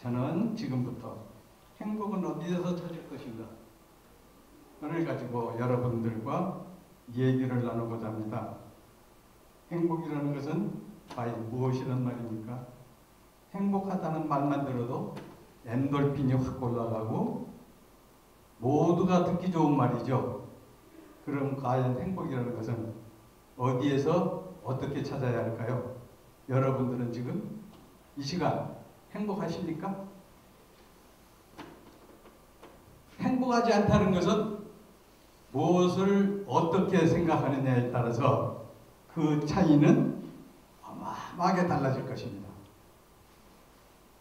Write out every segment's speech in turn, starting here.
저는 지금부터 행복은 어디에서 찾을 것인가? 그걸 가지고 여러분들과 얘기를 나눠보자 합니다. 행복이라는 것은 과연 무엇이란 말입니까? 행복하다는 말만 들어도 엔돌핀이 확 올라가고 모두가 듣기 좋은 말이죠. 그럼 과연 행복이라는 것은 어디에서 어떻게 찾아야 할까요? 여러분들은 지금 이 시간 행복하십니까? 행복하지 않다는 것은 무엇을 어떻게 생각하느냐에 따라서 그 차이는 어마어마하게 달라질 것입니다.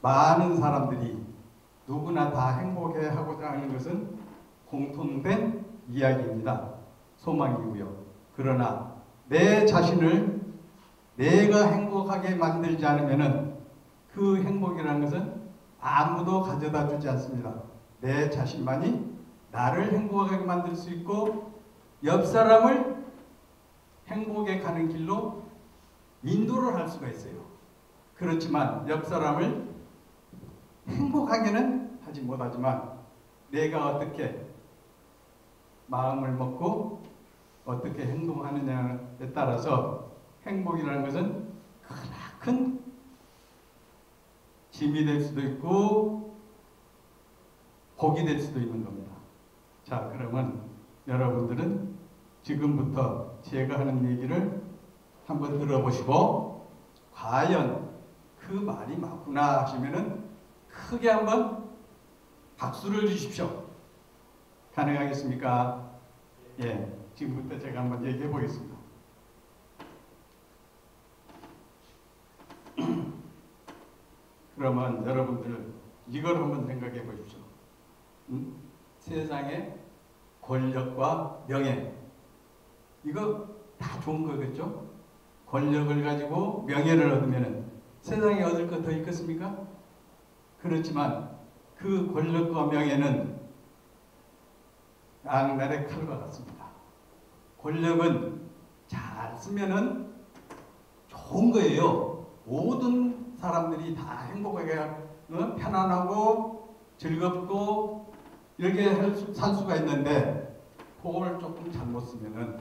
많은 사람들이 누구나 다 행복해하고자 하는 것은 공통된 이야기입니다. 소망이고요. 그러나 내 자신을 내가 행복하게 만들지 않으면 그 행복이라는 것은 아무도 가져다 주지 않습니다. 내 자신만이 나를 행복하게 만들 수 있고 옆 사람을 행복에 가는 길로 인도를 할 수가 있어요. 그렇지만 옆 사람을 행복하게는 하지 못하지만 내가 어떻게 마음을 먹고 어떻게 행동하느냐에 따라서 행복이라는 것은 크나큰 짐이 될 수도 있고 복이 될 수도 있는 겁니다. 자, 그러면 여러분들은 지금부터 제가 하는 얘기를 한번 들어보시고 과연 그 말이 맞구나 하시면은 크게 한번 박수를 주십시오. 가능하겠습니까? 예, 지금부터 제가 한번 얘기해 보겠습니다. 그러면 여러분들 이걸 한번 생각해 보십시오. 세상의 권력과 명예, 이거 다 좋은 거겠죠? 권력을 가지고 명예를 얻으면 세상에 얻을 것 더 있겠습니까? 그렇지만 그 권력과 명예는 양날의 칼과 같습니다. 권력은 잘 쓰면은 좋은 거예요. 모든 사람들이 다 행복하게 편안하고 즐겁고 이렇게 살 수가 있는데 그걸 조금 잘못 쓰면은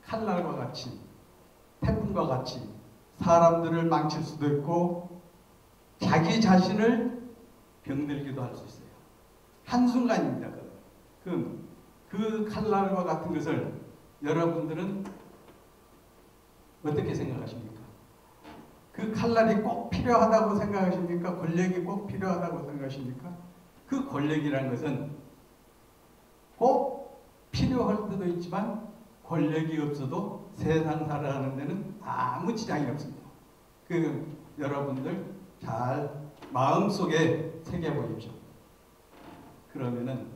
칼날과 같이 태풍과 같이 사람들을 망칠 수도 있고 자기 자신을 병들기도 할 수 있어요. 한순간입니다. 그 칼날과 같은 것을 여러분들은 어떻게 생각하십니까? 그 칼날이 꼭 필요하다고 생각하십니까? 권력이 꼭 필요하다고 생각하십니까? 그 권력이라는 것은 꼭 필요할 때도 있지만 권력이 없어도 세상 살아가는 데는 아무 지장이 없습니다. 여러분들 잘 마음속에 새겨보십시오. 그러면은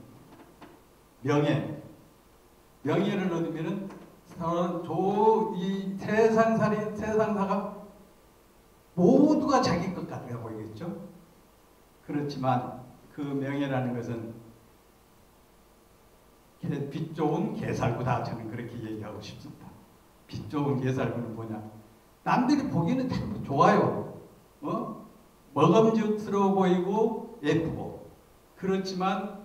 명예를 얻으면은 이 세상사가 모두가 자기 것 같아 보이겠죠? 그렇지만 그 명예라는 것은 빛 좋은 개살구다. 저는 그렇게 얘기하고 싶습니다. 빛 좋은 개살구는 뭐냐? 남들이 보기에는 참 좋아요. 먹음직스러워 보이고 예쁘고. 그렇지만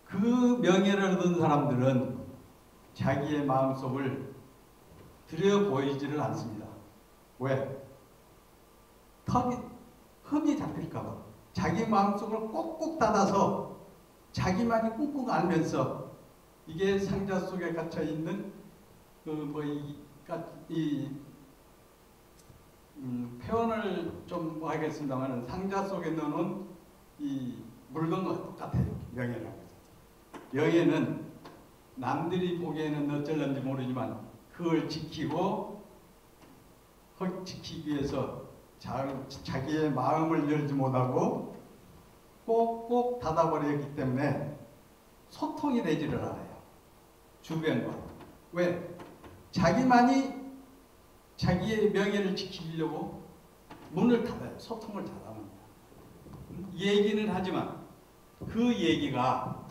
그 명예를 얻은 사람들은 자기의 마음속을 들여 보이지를 않습니다. 왜? 흠이 잡힐까봐. 자기 마음속을 꼭꼭 닫아서 자기만이 꾹꾹 알면서 이게 상자 속에 갇혀 있는 표현을 좀 하겠습니다만 상자 속에 넣어놓은 이 물건과 똑같아요. 명예라는 것은. 명예는 남들이 보기에는 어쩔런지 모르지만 그걸 지키기 위해서 자기의 마음을 열지 못하고 꼭꼭 닫아버렸기 때문에 소통이 되지를 않아요. 주변과. 왜? 자기만이 자기의 명예를 지키려고 문을 닫아요. 소통을 잘합니다. 얘기는 하지만 그 얘기가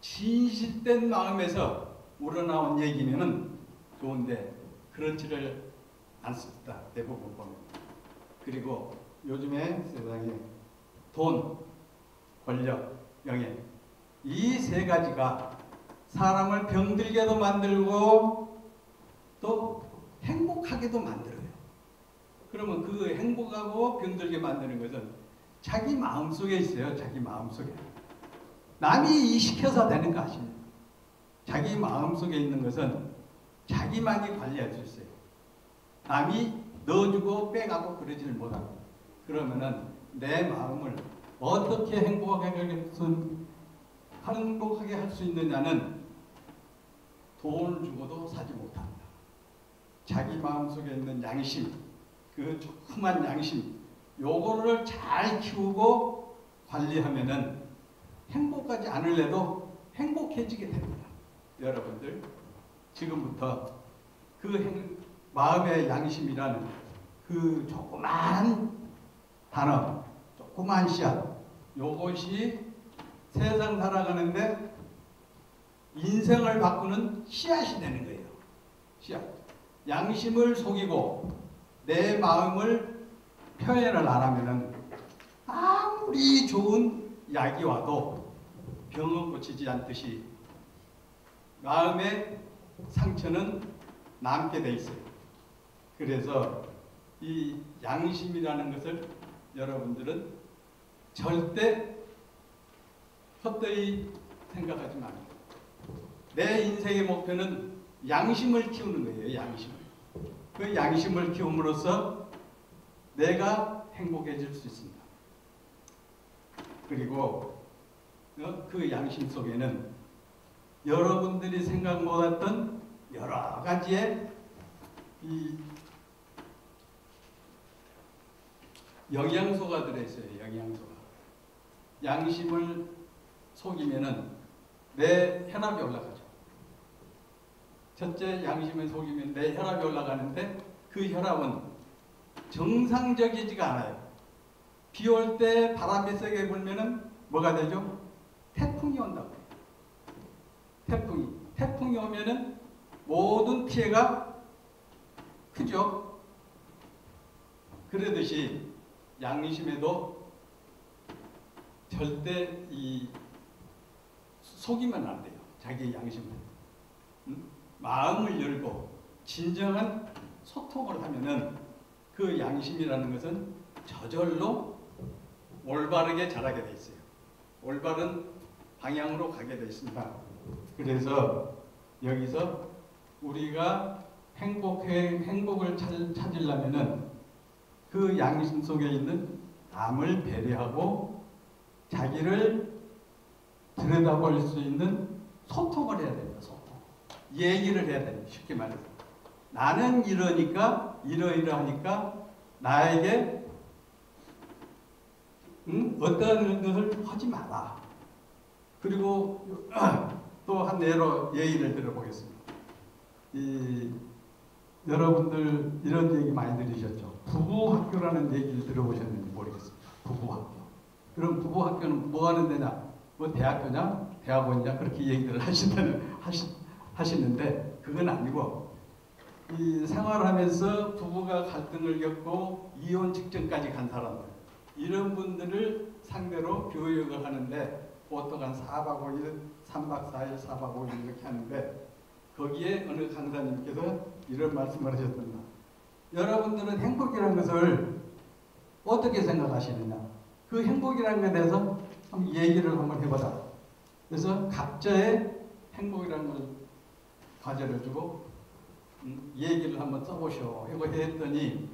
진실된 마음에서 우러나온 얘기는 좋은데 그렇지를 않습니다. 대부분 보면. 그리고 요즘에 세상에 돈, 권력, 명예. 이 세 가지가 사람을 병들게도 만들고 또 행복하게도 만들어요. 그러면 그 행복하고 병들게 만드는 것은 자기 마음속에 있어요. 자기 마음속에. 남이 시켜서 되는 거 아십니까? 자기 마음속에 있는 것은 자기만이 관리할 수 있어요. 남이 넣어주고 빼가고 그러지를 못합니다. 그러면은 내 마음을 어떻게 행복하게 할 수 있느냐는 돈을 주고도 사지 못합니다. 자기 마음속에 있는 양심, 그 조그만 양심, 요거를 잘 키우고 관리하면은 행복하지 않을래도 행복해지게 됩니다. 여러분들 지금부터 그 마음의 양심이라는 그 조그만 단어, 조그만 씨앗, 요것이 세상 살아가는데 인생을 바꾸는 씨앗이 되는 거예요. 씨앗. 양심을 속이고 내 마음을 표현을 안 하면은 아무리 좋은 약이 와도 병은 고치지 않듯이 마음의 상처는 남게 돼 있어요. 그래서 이 양심이라는 것을 여러분들은 절대 헛되이 생각하지 말아요. 내 인생의 목표는 양심을 키우는 거예요. 양심을. 그 양심을 키움으로써 내가 행복해질 수 있습니다. 그리고 그 양심 속에는 여러분들이 생각 못했던 여러 가지의 이 영양소가 들어있어요. 영양소가. 양심을 속이면은 내 혈압이 올라가죠. 첫째, 양심을 속이면 내 혈압이 올라가는데 그 혈압은 정상적이지가 않아요. 비 올 때 바람이 세게 불면은 뭐가 되죠? 태풍이 온다고. 태풍이 오면은 모든 피해가 크죠. 그러듯이 양심에도 절대 속이면 안 돼요. 자기 양심을. 마음을 열고 진정한 소통을 하면은 그 양심이라는 것은 저절로 올바르게 자라게 돼 있어요. 올바른 방향으로 가게 돼 있습니다. 그래서 여기서 우리가 행복을 찾으려면은 그 양심 속에 있는 남을 배려하고 자기를 들여다볼 수 있는 소통을 해야 됩니다. 소통. 얘기를 해야 됩니다. 쉽게 말해서. 나는 이러니까 이러이러하니까 나에게 어떠한 것을 하지 마라. 그리고 또 한 예를 들어보겠습니다. 여러분들 이런 얘기 많이 들으셨죠? 부부학교라는 얘기를 들어보셨는지 모르겠습니다. 부부학교. 그럼 부부학교는 뭐 하는 데냐? 뭐 대학교냐? 대학원이냐? 그렇게 얘기들을 하시는데 그건 아니고 이 생활하면서 부부가 갈등을 겪고 이혼 직전까지 간 사람들 이런 분들을 상대로 교육을 하는데 보통 한 4박 5일, 3박 4일, 4박 5일 이렇게 하는데 거기에 어느 강사님께서 이런 말씀을 하셨습니다. 여러분들은 행복이라는 것을 어떻게 생각하시느냐? 그 행복이라는 것에 대해서 한번 얘기를 한번 해보자. 그래서 각자의 행복이라는 걸 과제를 주고 얘기를 한번 써보시오. 이거 했더니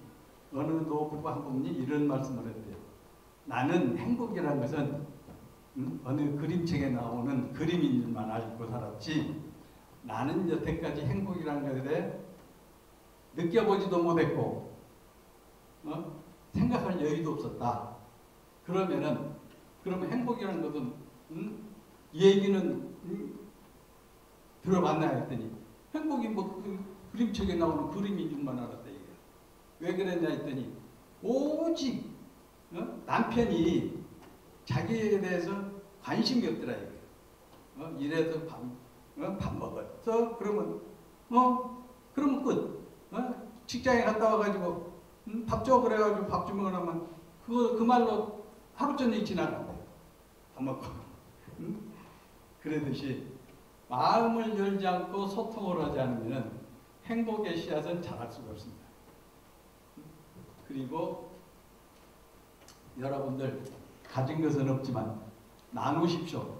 어느 노부부 한 분이 이런 말씀을 했대요. 나는 행복이라는 것은 어느 그림책에 나오는 그림인 줄만 알고 살았지 나는 여태까지 행복이라는 것에 대해 느껴보지도 못했고 생각할 여유도 없었다. 그러면 행복이라는 것은 얘기는 들어봤나 했더니 행복이 뭐 그림책에 나오는 그림인 줄만 알았다 이게. 왜 그랬냐 했더니 오직 남편이 자기에 대해서 관심이 없더라 이게. 이래서 밥 먹었어? 그러면 끝. 직장에 갔다 와가지고 밥 줘 그래가지고 밥 주면 하면 그 말로 하루 저녁 지나간대요. 밥 먹고. 응? 그러듯이 마음을 열지 않고 소통을 하지 않으면 행복의 씨앗은 자랄 수가 없습니다. 그리고 여러분들 가진 것은 없지만 나누십시오.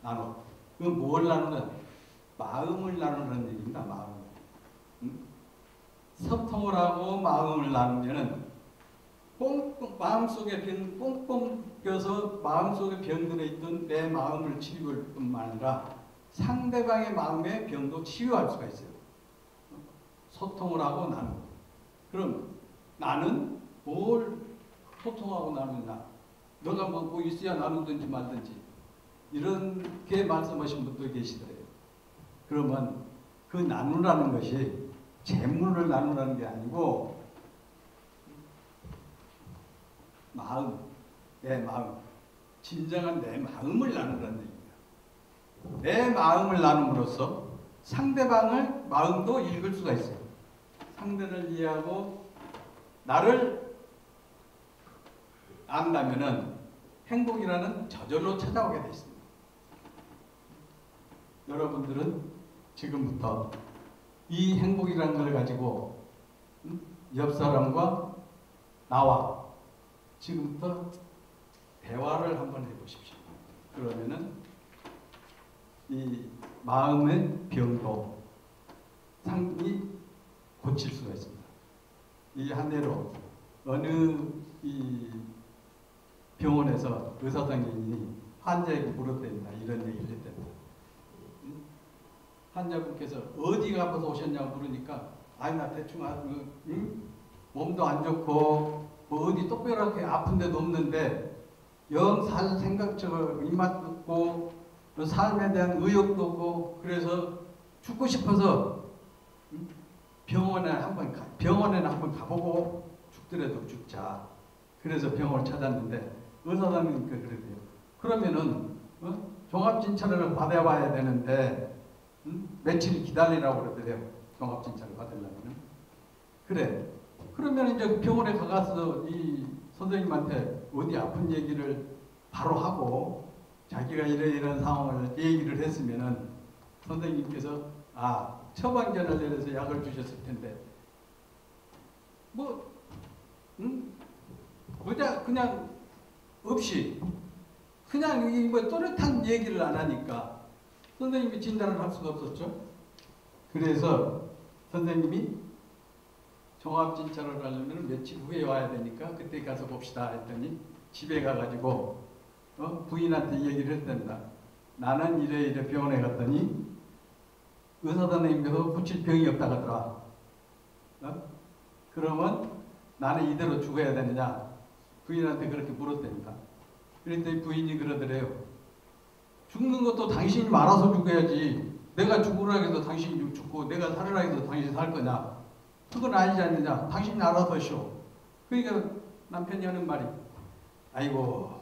나눠. 그건 뭘 나누는? 마음을 나누는 얘기입니다. 마음. 응? 소통을 하고 마음을 나누면은 마음속에 병 꽁꽁 껴서 마음속에 병들어 있던 내 마음을 치유할 뿐만 아니라 상대방의 마음의 병도 치유할 수가 있어요. 소통을 하고 나누고. 그럼 나는 뭘 소통하고 나누냐? 너가 뭐 있어야 나누든지 말든지 이렇게 말씀하신 분도 계시더래요. 그러면 그 나누라는 것이 재물을 나누라는 게 아니고 마음, 내 마음, 진정한 내 마음을 나누라는 얘기입니다. 내 마음을 나눔으로써 상대방의 마음도 읽을 수가 있어요. 상대를 이해하고 나를 안다면은 행복이라는 저절로 찾아오게 되어 있습니다. 여러분들은 지금부터 이 행복이라는 걸 가지고 옆 사람과 나와 지금부터 대화를 한번 해보십시오. 그러면은 이 마음의 병도 상당히 고칠 수가 있습니다. 이 한 해로 어느 이 병원에서 의사 선생님이 환자에게 물었답니다. 이런 얘기를 했답니다. 환자분께서 어디 가서 오셨냐고 물으니까 아니 나 대충 몸도 안 좋고 뭐 어디 똑똑하게 아픈 데도 없는데 영 살 생각처럼 입맛도 없고 삶에 대한 의욕도 없고 그래서 죽고 싶어서 병원에는 한번 가보고 죽더라도 죽자. 그래서 병원을 찾았는데 의사장님께 그러대요. 그러면은 종합진찰을 받아봐야 되는데 며칠 기다리라고 그러더래요. 종합진찰을 받으려면. 그래. 그러면 이제 병원에 가서 이 선생님한테 어디 아픈 얘기를 바로 하고 자기가 이런 상황을 얘기를 했으면은 선생님께서 처방전을 내려서 약을 주셨을 텐데 그냥 없이 그냥 이 또렷한 얘기를 안 하니까 선생님이 진단을 할 수가 없었죠. 그래서 선생님이 종합진찰을 하려면 며칠 후에 와야 되니까 그때 가서 봅시다 했더니 집에 가가지고 부인한테 얘기를 했답니다. 나는 이래 병원에 갔더니 의사 선생님께서 고칠 병이 없다고 하더라. 그러면 나는 이대로 죽어야 되느냐? 부인한테 그렇게 물었답니다. 그랬더니 부인이 그러더래요. 죽는 것도 당신이 말아서 죽어야지. 내가 죽으라 해서 당신이 죽고 내가 살으라 해서 당신이 살 거냐? 그건 아니지 않느냐? 당신이 알아서 하시오. 그러니까 남편이 하는 말이 아이고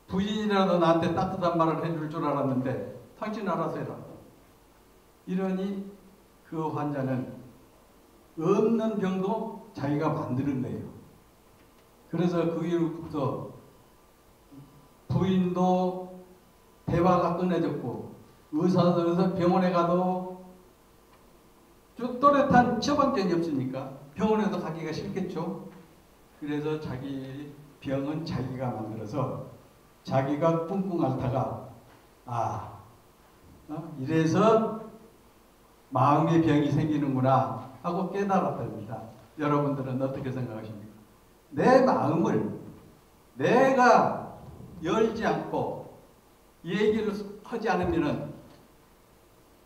부인이라도 나한테 따뜻한 말을 해줄 줄 알았는데 당신 알아서 해라. 이러니 그 환자는 없는 병도 자기가 만드는 거예요. 그래서 그 이후부터 부인도 대화가 끊어졌고 의사 병원에 가도 또렷한 처방전이 없으니까 병원에도 가기가 싫겠죠. 그래서 자기 병은 자기가 만들어서 자기가 꿍꿍 앓다가 이래서 마음의 병이 생기는구나 하고 깨달았답니다. 여러분들은 어떻게 생각하십니까? 내 마음을 내가 열지 않고 얘기를 하지 않으면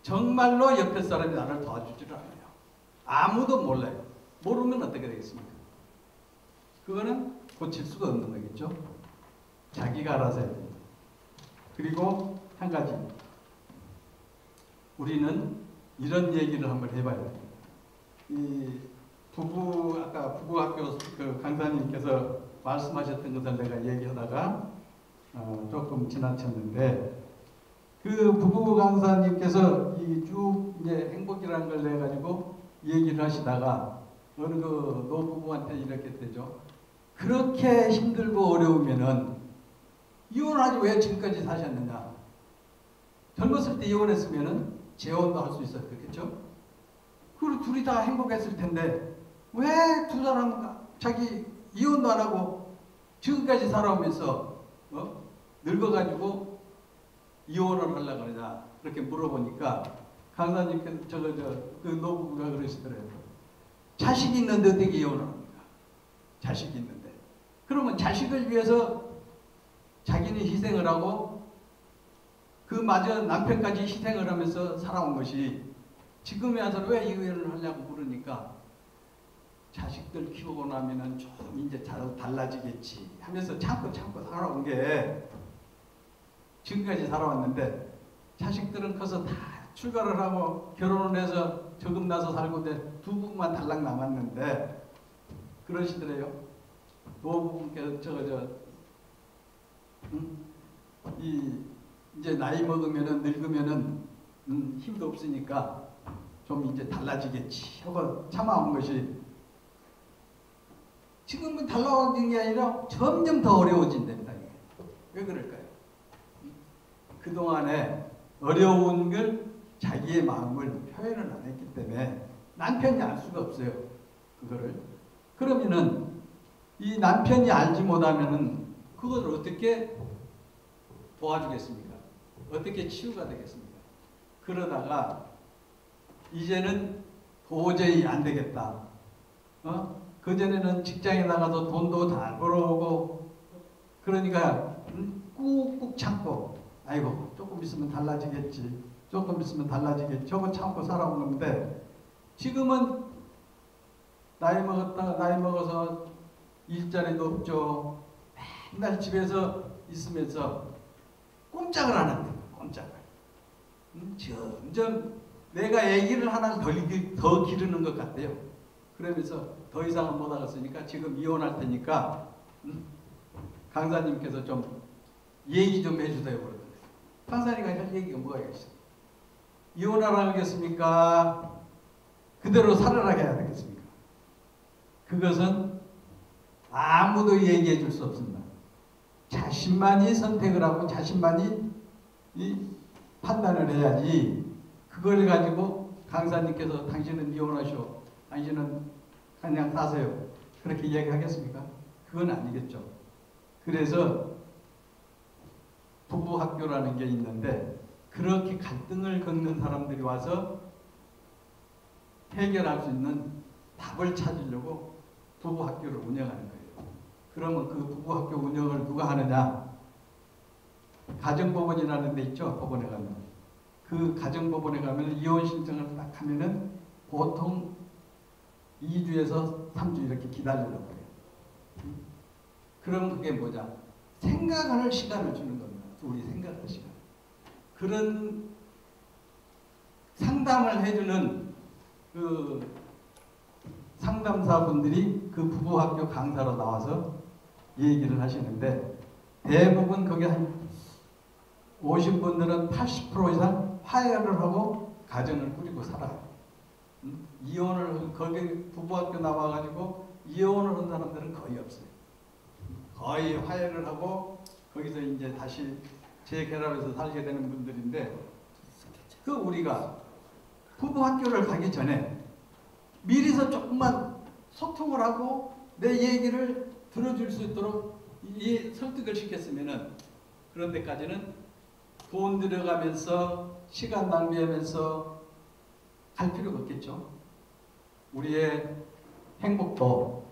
정말로 옆에 사람이 나를 도와주지를 않아요. 아무도 몰라요. 모르면 어떻게 되겠습니까? 그거는 고칠 수가 없는 거겠죠. 자기가 알아서 해야 됩니다. 그리고 한 가지 우리는 이런 얘기를 한번 해봐야 됩니다. 이 아까 부부학교 그 강사님께서 말씀하셨던 것을 내가 얘기하다가 조금 지나쳤는데 그 부부 강사님께서 이 쭉 이제 행복이라는 걸 내 가지고 얘기를 하시다가 어느 그 노부부한테 이렇게 되죠. 그렇게 힘들고 어려우면은 이혼하지 왜 지금까지 사셨느냐? 젊었을 때 이혼했으면은 재혼도 할 수 있었겠죠? 그리고 둘이 다 행복했을 텐데 왜 두 사람 자기 이혼도 안 하고 지금까지 살아오면서 늙어가지고 이혼을 하려고 그러냐? 그렇게 물어보니까 강사님께서 그 노부부가 그러시더래요. 자식이 있는데 어떻게 이혼을 합니까? 자식이 있는데. 그러면 자식을 위해서 자기는 희생을 하고 그마저 남편까지 희생을 하면서 살아온 것이 지금에 와서는 왜 이혼을 하냐고 물으니까 자식들 키우고 나면은 좀 이제 잘 달라지겠지 하면서 참고 살아온 게 지금까지 살아왔는데 자식들은 커서 다 출가를 하고 결혼을 해서 저금 나서 살고 두 부부만 달랑 남았는데 그러시더래요. 노부부께서 이제 나이 먹으면은 늙으면은 힘도 없으니까 좀 이제 달라지겠지 하고 참아온 것이 지금은 달라진 게 아니라 점점 더 어려워진답니다. 이게. 왜 그럴까요? 그동안에 어려운 걸 자기의 마음을 표현을 안 했기 때문에 남편이 알 수가 없어요. 그거를. 그러면은 이 남편이 알지 못하면은 그걸 어떻게 도와주겠습니까? 어떻게 치유가 되겠습니까? 그러다가 이제는 도저히 안 되겠다. 그전에는 직장에 나가서 돈도 잘 벌어오고 그러니까 꾹꾹 참고 아이고 조금 있으면 달라지겠지. 조금 있으면 달라지겠지. 저거 참고 살아온 건데 지금은 나이 먹어서 일자리도 없죠. 맨날 집에서 있으면서 꼼짝을 안 한다. 꼼짝을. 점점 내가 아기를 하나 더 기르는 것 같아요. 그러면서 더 이상은 못 하겠으니까 지금 이혼할 테니까 강사님께서 좀 얘기 좀 해주세요. 그러더라고요. 강사님이 할 얘기가 뭐가 있어요? 이혼하라 하겠습니까? 그대로 살아라 해야 되겠습니까? 그것은 아무도 얘기해 줄 수 없습니다. 자신만이 선택을 하고 자신만이 이 판단을 해야지 그걸 가지고 강사님께서 당신은 이혼하시오. 당신은 그냥 사세요. 그렇게 이야기하겠습니까? 그건 아니겠죠. 그래서 부부학교라는 게 있는데 그렇게 갈등을 겪는 사람들이 와서 해결할 수 있는 답을 찾으려고 부부학교를 운영하는 거예요. 그러면 그 부부학교 운영을 누가 하느냐? 가정법원이라는 데 있죠. 법원에 가면. 그 가정법원에 가면 이혼 신청을 딱 하면은 보통 2주에서 3주 이렇게 기다리려고 해요. 그럼 그게 뭐냐? 생각할 시간을 주는 겁니다. 우리 생각할 시간. 그런 상담을 해주는 그 상담사분들이 그 부부학교 강사로 나와서 얘기를 하시는데 대부분 거기 한 오신 분들은 80% 이상 화해를 하고 가정을 꾸리고 살아요. 이혼을 거기 부부학교 나와가지고 이혼을 한 사람들은 거의 없어요. 거의 화해를 하고 거기서 이제 다시 재결합해서 살게 되는 분들인데 그 우리가 부부학교를 가기 전에 미리서 조금만 소통을 하고 내 얘기를 들어줄 수 있도록 설득을 시켰으면은 그런 데까지는 돈 들여가면서 시간 낭비하면서 갈 필요가 없겠죠. 우리의 행복도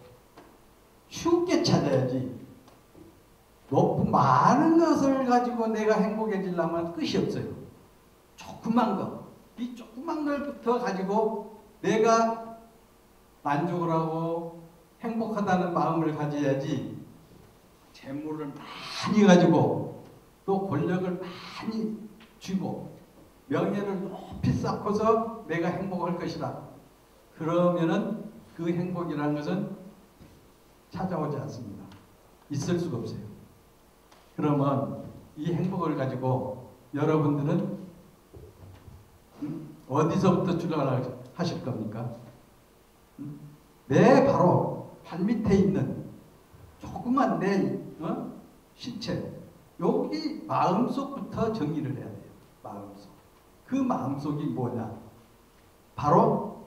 쉽게 찾아야지 많은 것을 가지고 내가 행복해지려면 끝이 없어요. 조그만 거. 이 조그만 걸부터 가지고 내가 만족을 하고 행복하다는 마음을 가져야지 재물을 많이 가지고 또 권력을 많이 쥐고 명예를 높이 쌓고서 내가 행복할 것이다. 그러면은 그 행복이라는 것은 찾아오지 않습니다. 있을 수가 없어요. 그러면 이 행복을 가지고 여러분들은 어디서부터 출발하실 겁니까? 내 바로 발밑에 있는 조그만 내 신체, 여기 마음속부터 정의를 해야 돼요. 마음속. 그 마음속이 뭐냐? 바로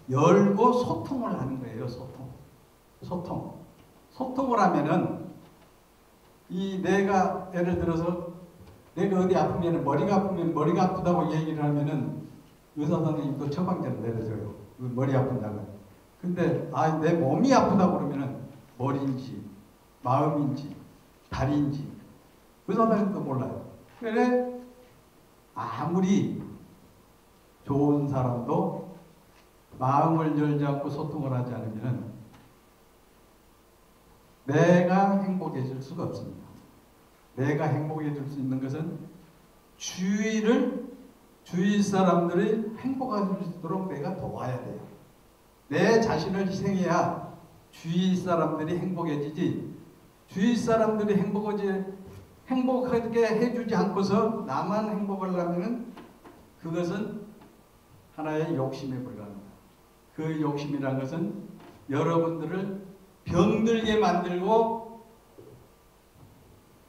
열고 소통을 하는 거예요. 소통을 하면은 이 내가 예를 들어서 내가 어디 아프면 머리가 아프다고 얘기를 하면은 의사 선생님도 처방전을 내려줘요. 머리 아픈다고. 근데 내 몸이 아프다고 그러면은 머리인지 마음인지 다리인지 의사 선생님도 몰라요. 그래 아무리 좋은 사람도 마음을 열지 않고 소통을 하지 않으면은 내가 행복해질 수가 없습니다. 내가 행복해질 수 있는 것은 주위 사람들이 행복할 수 있도록 내가 도와야 돼요. 내 자신을 희생해야 주위 사람들이 행복해지지. 주위 사람들이 행복하게 해주지 않고서 나만 행복하려면은 그것은 하나의 욕심에 불과합니다. 그 욕심이라는 것은 여러분들을 병들게 만들고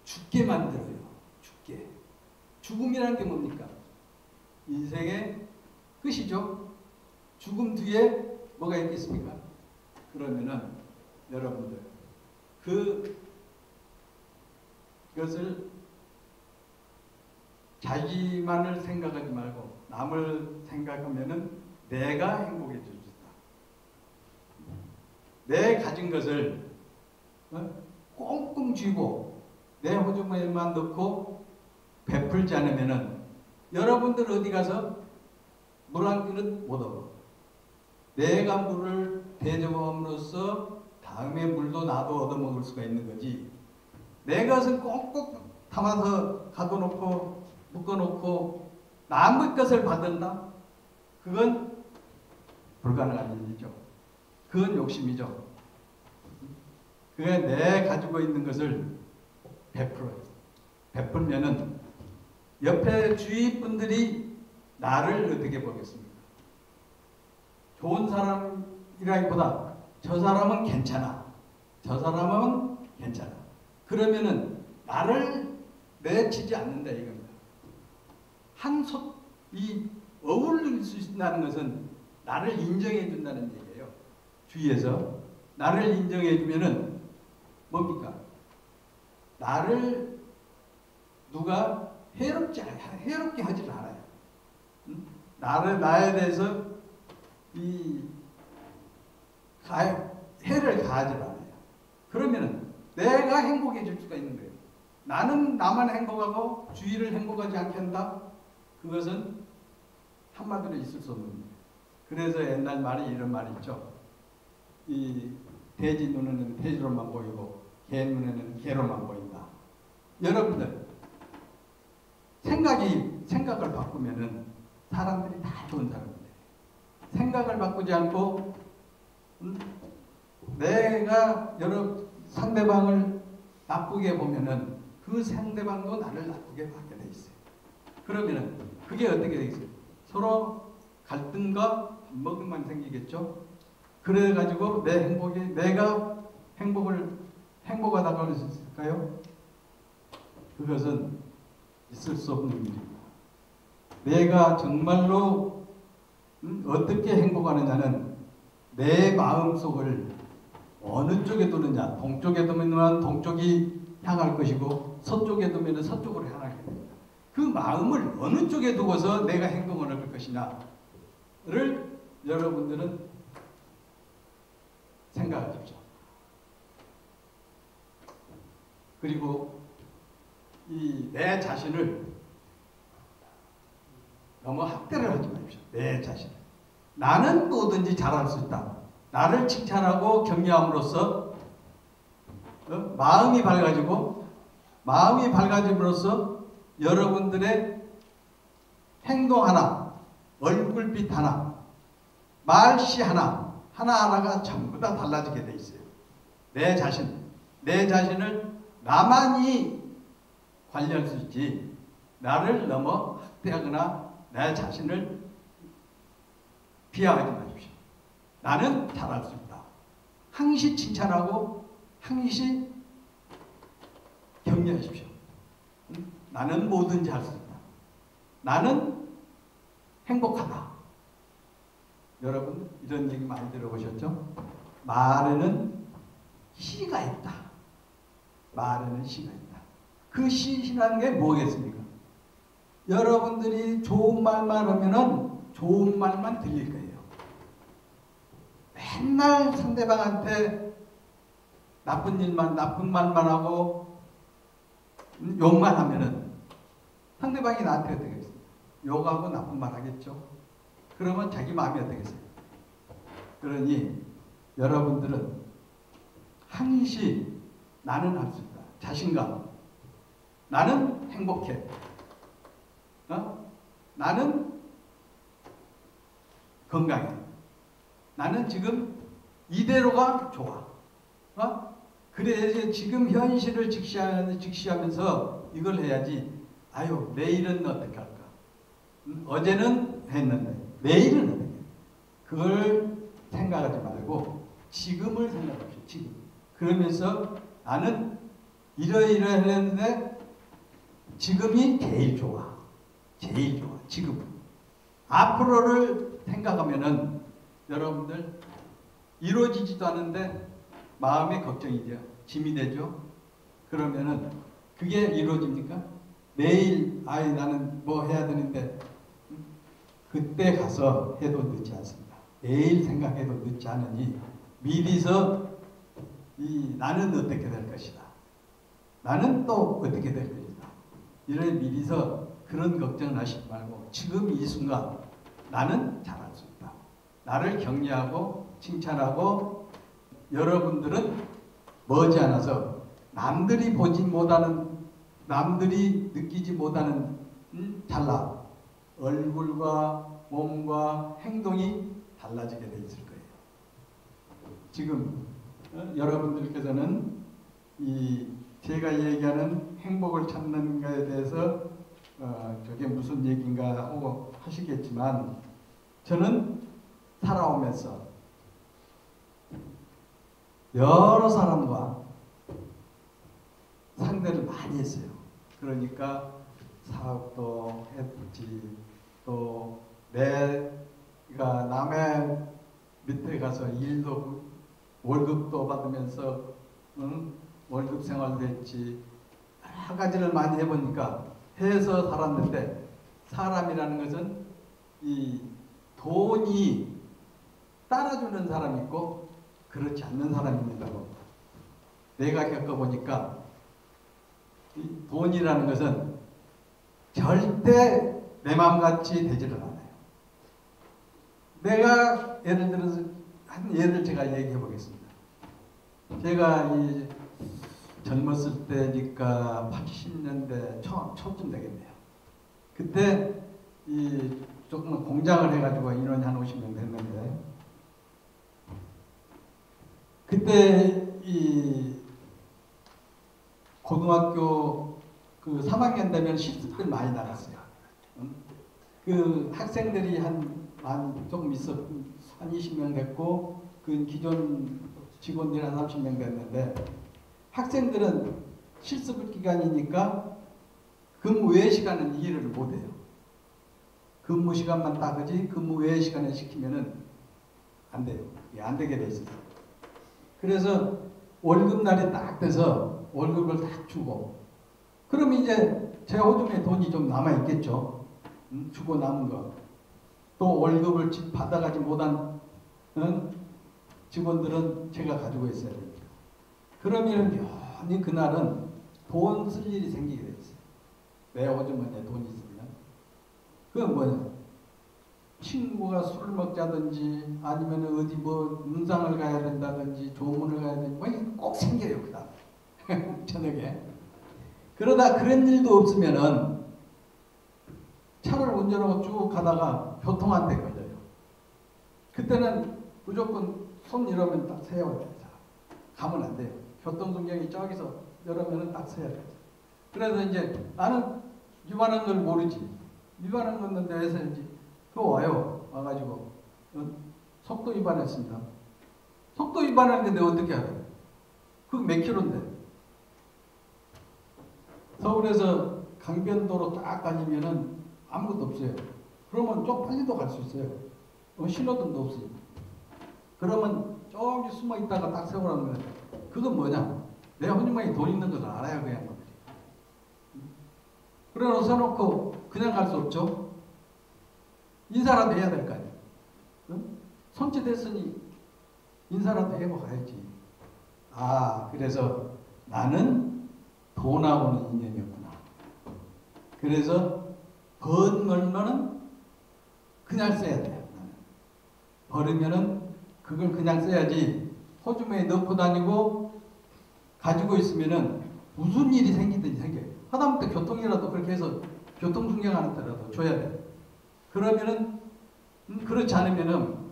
죽게 만들어요. 죽음이라는 게 뭡니까? 인생의 끝이죠. 죽음 뒤에 뭐가 있겠습니까? 그러면은 여러분들 그것을 자기만을 생각하지 말고 남을 생각하면은 내가 행복해질 수 있다. 내 가진 것을 꽁꽁 쥐고 내 호주머니에만 넣고 베풀지 않으면은 여러분들 어디 가서 물 한 그릇 못 얻어. 내가 물을 대접함으로써 다음에 물도 나도 얻어먹을 수가 있는 거지. 내 것은 꼭꼭 담아서 가둬놓고 묶어놓고 남의 것을 받는다? 그건 불가능한 일이죠. 그건 욕심이죠. 그게 내 가지고 있는 것을 베풀어요. 베풀면은 옆에 주위 분들이 나를 어떻게 보겠습니까? 좋은 사람이라기보다 저 사람은 괜찮아. 그러면은 나를 내치지 않는다 이겁니다. 어울릴 수 있다는 것은 나를 인정해 준다는 얘기예요. 주위에서 나를 인정해 주면은 뭡니까? 나를 누가 해롭게 하지를 않아요. 나에 대해서 해를 가하지 않아요. 그러면은 내가 행복해질 수가 있는 거예요. 나는 나만 행복하고 주위를 행복하지 않게 한다? 그것은 한마디로 있을 수 없는 거예요. 그래서 옛날 말이 이런 말이 있죠. 이 돼지 눈에는 돼지로만 보이고 개 눈에는 개로만 보인다. 여러분들 생각을 바꾸면은 사람들이 다 좋은 사람들이에요. 생각을 바꾸지 않고 내가 상대방을 나쁘게 보면은 그 상대방도 나를 나쁘게 받게 돼 있어요. 그러면은 그게 어떻게 돼 있어요? 서로 갈등과 먹음만 생기겠죠. 그래가지고 내가 행복하다고 할 수 있을까요? 그것은 있을 수 없는 일입니다. 내가 정말로 어떻게 행복하느냐는 내 마음속을 어느 쪽에 두느냐. 동쪽에 두면 동쪽이 향할 것이고 서쪽에 두면 서쪽으로 향하게 됩니다. 그 마음을 어느 쪽에 두고서 내가 행동을 할 것이냐를 여러분들은 생각하십시오. 그리고 내 자신을 너무 학대를 하지 마십시오. 내 자신을. 나는 뭐든지 잘할 수 있다. 나를 칭찬하고 격려함으로써 마음이 밝아짐으로써 여러분들의 행동 하나, 얼굴빛 하나, 말씨 하나하나가 전부 다 달라지게 돼 있어요. 내 자신을 나만이 관리할 수 있지 나를 너무 학대하거나 내 자신을 비하하지 마십시오. 나는 잘할 수 있다. 항시 칭찬하고 항시 정리하십시오. 나는 뭐든지 할 수 있다. 나는 행복하다. 여러분 이런 얘기 많이 들어보셨죠? 말에는 시가 있다. 말에는 시가 있다. 그 시라는 게 뭐겠습니까? 여러분들이 좋은 말만 하면은 좋은 말만 들릴 거예요. 맨날 상대방한테 나쁜 말만 하고 욕만 하면은 상대방이 나한테 어떻게 하겠어요? 욕하고 나쁜 말 하겠죠? 그러면 자기 마음이 어떻겠어요? 그러니 여러분들은 항시 나는 할 수 있다. 자신감. 나는 행복해. 나는 건강해. 나는 지금 이대로가 좋아. 그래야지 지금 현실을 직시하면서 이걸 해야지. 아유 내일은 어떻게 할까? 어제는 했는데 내일은 어떻게 할까? 그걸 생각하지 말고 지금을 생각합시다. 지금. 그러면서 나는 이러이러했는데 지금이 제일 좋아. 제일 좋아. 지금. 앞으로를 생각하면은 여러분들 이루어지지도 않는데 마음의 걱정이 돼요. 짐이 되죠. 그러면은 그게 이루어집니까? 내일 나는 뭐 해야 되는데 그때 가서 해도 늦지 않습니다. 내일 생각해도 늦지 않으니 미리서 나는 어떻게 될 것이다. 나는 또 어떻게 될 것이다. 이를 미리서 그런 걱정을 하시지 말고 지금 이 순간 나는 잘할 수 있다. 나를 격려하고 칭찬하고 여러분들은 머지않아서 남들이 보지 못하는 남들이 느끼지 못하는 잘나 얼굴과 몸과 행동이 달라지게 돼 있을 거예요. 지금 여러분들께서는 제가 얘기하는 행복을 찾는 것에 대해서 저게 무슨 얘기인가 하고 하시겠지만 저는 살아오면서 여러 사람과 상대를 많이 했어요. 그러니까 사업도 했지, 또 내가 남의 밑에 가서 일도 월급도 받으면서 월급 생활도 했지, 여러 가지를 많이 해보니까 해서 살았는데 사람이라는 것은 이 돈이 따라주는 사람이 있고 그렇지 않는 사람이 있다고 내가 겪어보니까 이 돈이라는 것은 절대 내 마음같이 되지를 않아요. 내가 예를 들어서 한 예를 제가 얘기해 보겠습니다. 제가 젊었을 때니까 80년대 초쯤 되겠네요. 그때 조금 공장을 해가지고 인원이 한 50명 됐는데 그때 고등학교 3학년 되면 실습들 많이 나갔어요. 그 학생들이 조금 한 20명 됐고 그 기존 직원들이 한 30명 됐는데 학생들은 실습 기간이니까 근무 외의 시간은 일을 못해요. 근무 시간만 딱 하지 근무 외의 시간에 시키면은 안 돼요. 안 되게 돼 있어요. 그래서 월급날이 딱 돼서 월급을 딱 주고 그럼 이제 제 호중에 돈이 좀 남아있겠죠. 주고 남은 거. 또 월급을 받아가지 못한 직원들은 제가 가지고 있어야 됩니다. 그러면 연히 그날은 돈 쓸 일이 생기게 돼 있어요. 내 호주머니에 돈이 있으면. 그건 뭐냐. 친구가 술을 먹자든지 아니면 어디 뭐 문상을 가야 된다든지 조문을 가야 된다든지 뭐 꼭 생겨요. 그 다음 저녁에. 그러다 그런 일도 없으면은 차를 운전하고 쭉 가다가 교통한테 걸려요. 그때는 무조건 손 이러면 딱 세워야 돼요. 가면 안 돼요. 교통순경이 저기서 이러면은 딱 세야 돼요. 그래서 이제 나는 위반한 걸 모르지. 위반한 건데 왜 세는지. 그거 와요. 와가지고 속도 위반했습니다. 속도 위반하는데 내가 어떻게 알아요? 그거 몇 킬로인데? 서울에서 강변도로 딱 다니면은 아무것도 없어요. 그러면 좀 빨리도 갈 수 있어요. 신호등도 없으니까. 그러면 저기 숨어 있다가 딱 세우라는 거예요. 그건 뭐냐? 내 혼주머니에 돈 있는 것을 알아요, 그 양반들이. 그래 서놓고 그냥 갈 수 없죠. 인사라도 해야 될 거 아니에요. 응? 손짓했으니 인사라도 해보고 가야지. 아, 그래서 나는 돈하고는 인연이 없구나. 그래서 번 걸면은 그냥 써야 돼요. 버리면은 그걸 그냥 써야지. 호주머니에 넣고 다니고 가지고 있으면은 무슨 일이 생기든지 생겨요. 하다못해 교통이라도 그렇게 해서 교통순경하는 때라도 줘야 돼. 그러면은 그렇지 않으면은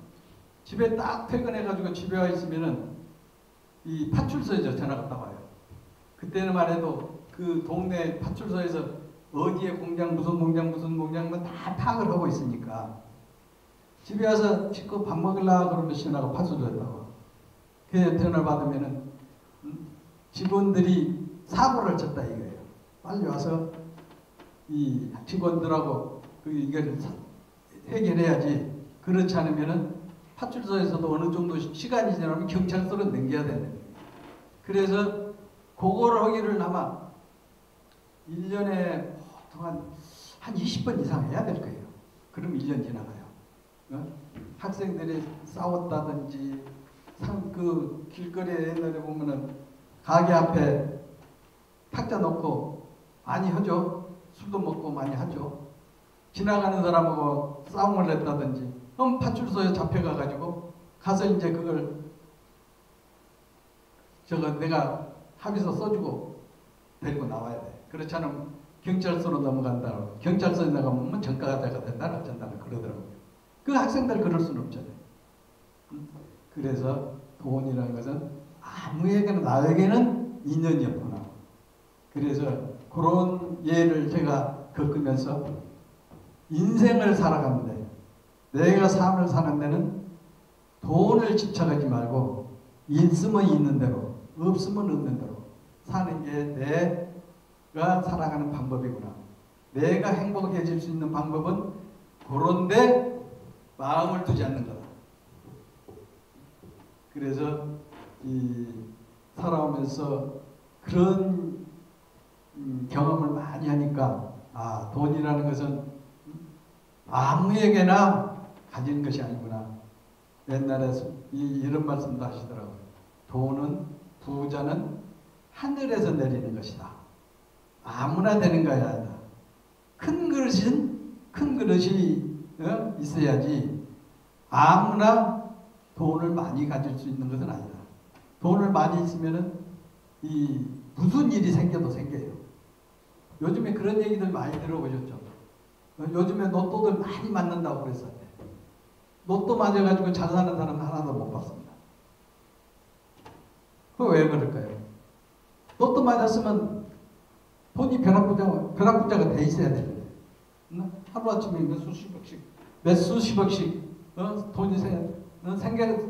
집에 딱 퇴근해가지고 집에 와 있으면은 이 파출소에서 전화가 딱 와요. 그때는 말해도 그 동네 파출소에서 어디에 공장 무슨 공장만 다 파악을 하고 있으니까 집에 와서 식구 밥 먹으려고 그러면 신하고 파출소에 나와. 그 전화를 받으면은 직원들이 사고를 쳤다 이거예요. 빨리 와서 이 직원들하고 이걸 해결해야지. 그렇지 않으면은 파출소에서도 어느 정도 시간이 지나면 경찰서로 넘겨야 되는 거예요. 그래서 그거를 하기를 아마 1년에 보통 한 20번 이상 해야 될 거예요. 그럼 1년 지나가요. 학생들이 싸웠다든지 그 길거리에 옛날에 보면은 가게 앞에 탁자 놓고 많이 하죠. 술도 먹고 많이 하죠. 지나가는 사람하고 싸움을 했다든지 그럼 파출소에 잡혀가가지고 가서 이제 그걸 내가 합의서 써주고 데리고 나와야 돼. 그렇지 않으면 경찰서로 넘어간다고. 경찰서에 나가면 전과자가 된다 어쩐다 그러더라고요. 그 학생들 그럴 수는 없잖아요. 그래서 돈이라는 것은 아무에게나 나에게는 인연이 없구나. 그래서 그런 예를 제가 겪으면서 인생을 살아가는데 내가 삶을 사는 데는 돈을 집착하지 말고 있으면 있는 대로 없으면 없는 대로 사는 게 내가 살아가는 방법이구나. 내가 행복해질 수 있는 방법은 그런데 마음을 두지 않는 거다. 그래서 살아오면서 그런 경험을 많이 하니까 돈이라는 것은 아무에게나 가진 것이 아니구나. 옛날에 이런 말씀도 하시더라고요. 돈은 부자는 하늘에서 내리는 것이다. 아무나 되는 거야 아니다. 큰 그릇이 있어야지 아무나 돈을 많이 가질 수 있는 것은 아니다. 돈을 많이 있으면은 무슨 일이 생겨도 생겨요. 요즘에 그런 얘기들 많이 들어보셨죠? 요즘에 로또들 많이 맞는다고 그랬었는데 로또 맞아가지고 잘 사는 사람 하나도 못 봤습니다. 그거 왜 그럴까요? 로또 맞았으면 돈이 벼락부자가 돼 있어야 되는데 하루아침에 몇 수십억씩 돈이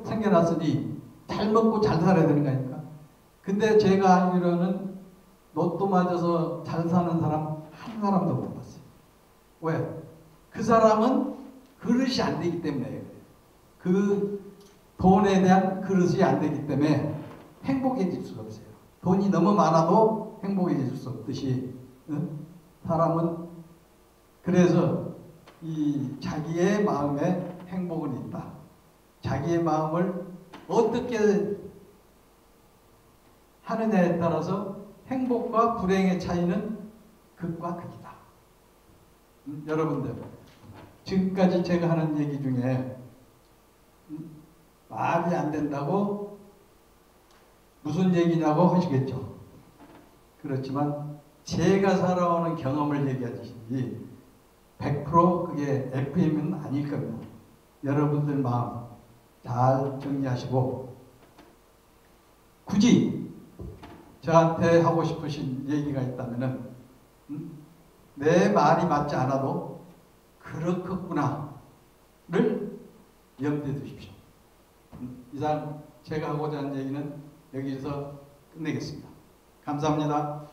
생겨났으니 잘 먹고 잘 살아야 되는 거 아닙니까? 근데 제가 알기로는 로또 맞아서 잘 사는 사람 한 사람도 못 봤어요. 왜? 그 사람은 그릇이 안 되기 때문에 그 돈에 대한 그릇이 안 되기 때문에 행복해질 수가 없어요. 돈이 너무 많아도 행복해질 수 없듯이 사람은 그래서 자기의 마음에 행복은 있다. 자기의 마음을 어떻게 하느냐에 따라서 행복과 불행의 차이는 극과 극이다. 여러분들 지금까지 제가 하는 얘기 중에 말이 안 된다고 무슨 얘기냐고 하시겠죠. 그렇지만 제가 살아오는 경험을 얘기하듯이 100% 그게 FM은 아닐 겁니다. 여러분들 마음 잘 정리하시고 굳이 저한테 하고 싶으신 얘기가 있다면은 내 말이 맞지 않아도 그렇겠구나를 염두에 두십시오. 이상 제가 하고자 하는 얘기는 여기서 끝내겠습니다. 감사합니다.